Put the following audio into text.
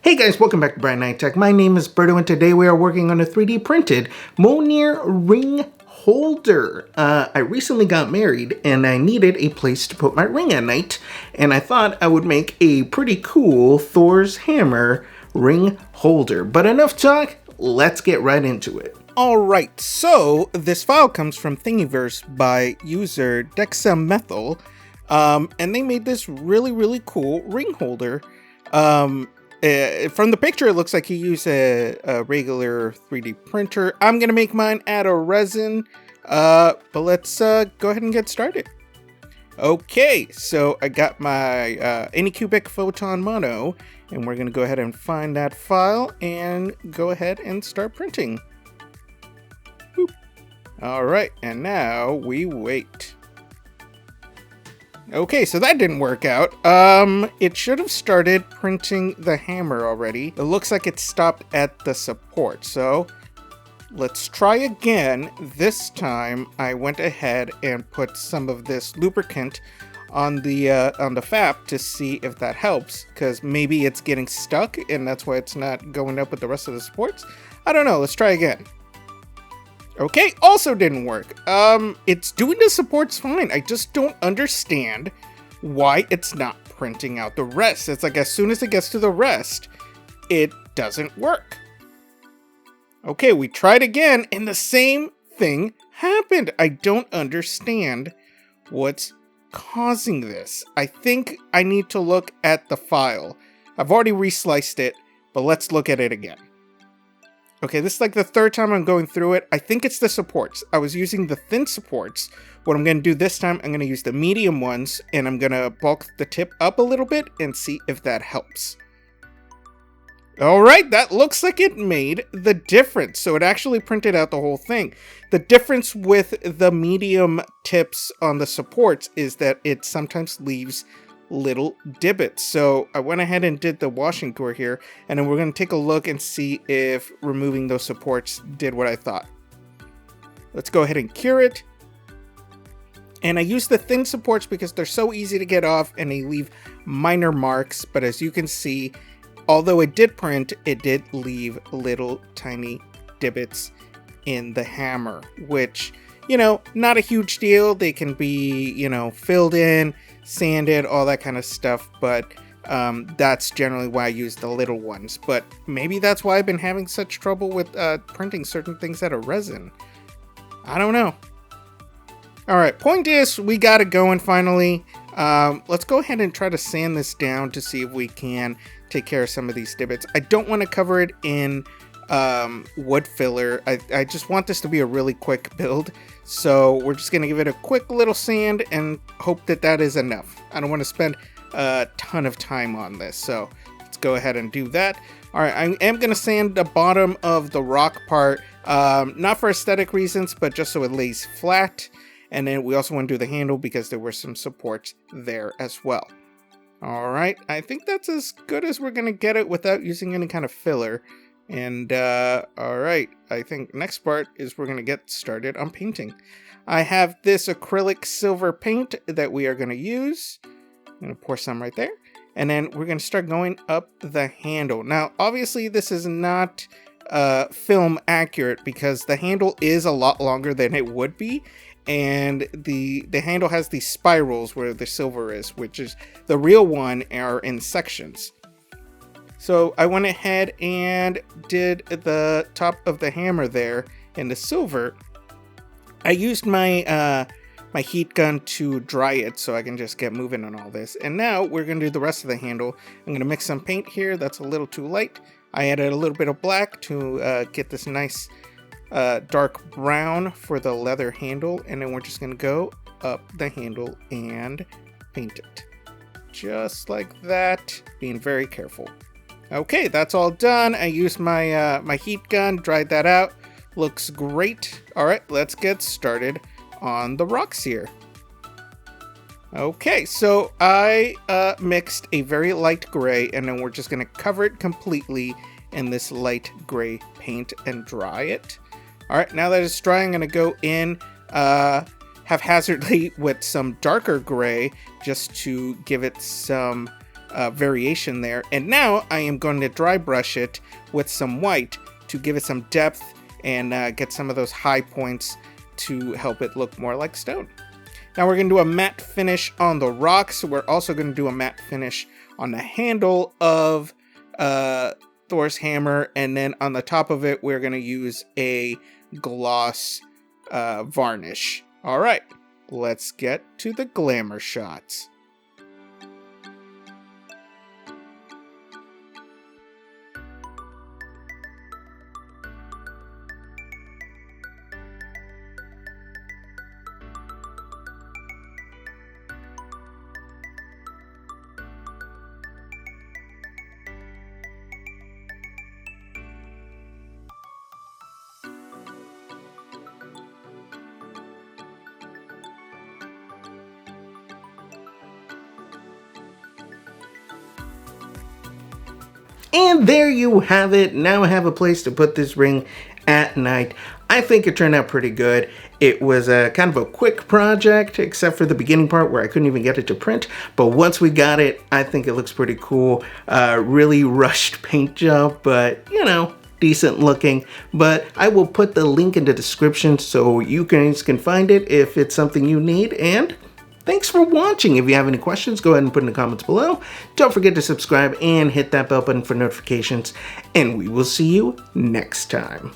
Hey guys, welcome back to brightnighttech. My name is Berto and today we are working on a 3D printed Mjolnir ring holder. I recently got married and I needed a place to put my ring at night, and I thought I would make a pretty cool Thor's hammer ring holder. But enough talk, let's get right into it. Alright, so this file comes from Thingiverse by user Dexamethyl, and they made this really cool ring holder. From the picture, it looks like he used a regular 3D printer. I'm going to make mine out of resin, but let's go ahead and get started. Okay, so I got my anycubicphoton mono, and we're going to go ahead and find that file and go ahead and start printing. Boop. All right, and now we wait. Okay, so that didn't work out. It should have started printing the hammer already. It looks like it stopped at the support, so let's try again. This time, I went ahead and put some of this lubricant on the FAP to see if that helps, because maybe it's getting stuck, and that's why it's not going up with the rest of the supports. I don't know, let's try again. Okay, also didn't work. It's doing the supports fine. I just don't understand why it's not printing out the rest. It's like as soon as it gets to the rest, it doesn't work. Okay, we tried again and the same thing happened. I don't understand what's causing this. I think I need to look at the file. I've already resliced it, but let's look at it again. Okay, this is like the third time I'm going through it. I think it's the supports. I was using the thin supports. What I'm going to do this time, I'm going to use the medium ones, and I'm going to bulk the tip up a little bit and see if that helps. Alright, that looks like it made the difference. So it actually printed out the whole thing. The difference with the medium tips on the supports is that it sometimes leaves little divots. So I went ahead and did the washing tour here, and then we're going to take a look and see if removing those supports did what I thought. Let's go ahead and cure it. And I use the thin supports because they're so easy to get off and they leave minor marks, but as you can see, although it did print, it did leave little tiny divots in the hammer, which, you know, not a huge deal. They can be, you know, filled in, sanded, all that kind of stuff, but that's generally why I use the little ones. But maybe that's why I've been having such trouble with printing certain things out of resin. I don't know. Alright, point is, we got it going finally. Let's go ahead and try to sand this down to see if we can take care of some of these divots. I don't want to cover it in wood filler. I just want this to be a really quick build, so we're just going to give it a quick little sand and hope that that is enough. I don't want to spend a ton of time on this, so let's go ahead and do that. Alright, I am going to sand the bottom of the rock part, not for aesthetic reasons, but just so it lays flat. And then we also want to do the handle because there were some supports there as well. Alright, I think that's as good as we're going to get it without using any kind of filler. And, alright, I think next part is we're going to get started on painting. I have this acrylic silver paint that we are going to use. I'm going to pour some right there. And then we're going to start going up the handle. Now, obviously, this is not film accurate because the handle is a lot longer than it would be. And the handle has these spirals where the silver is, which is the real one are in sections. So I went ahead and did the top of the hammer there in the silver. I used my my heat gun to dry it so I can just get moving on all this. And now we're going to do the rest of the handle. I'm going to mix some paint here. That's a little too light. I added a little bit of black to get this nice dark brown for the leather handle, and then we're just going to go up the handle and paint it. Just like that, being very careful. Okay, that's all done. I used my my heat gun, dried that out. Looks great. Alright, let's get started on the rocks here. Okay, so I mixed a very light gray, and then we're just going to cover it completely in this light gray paint and dry it. Alright, now that it's dry, I'm going to go in haphazardly with some darker gray just to give it some variation there. And now I am going to dry brush it with some white to give it some depth and get some of those high points to help it look more like stone. Now we're going to do a matte finish on the rocks. We're also going to do a matte finish on the handle of Thor's hammer, and then on the top of it we're going to use a gloss varnish. All right, let's get to the glamour shots. And there you have it. Now I have a place to put this ring at night. I think it turned out pretty good. It was a kind of a quick project, except for the beginning part where I couldn't even get it to print. But once we got it, I think it looks pretty cool. Really rushed paint job, but you know, decent looking. But I will put the link in the description so you guys can find it if it's something you need. And thanks for watching. If you have any questions, go ahead and put in the comments below. Don't forget to subscribe and hit that bell button for notifications. And we will see you next time.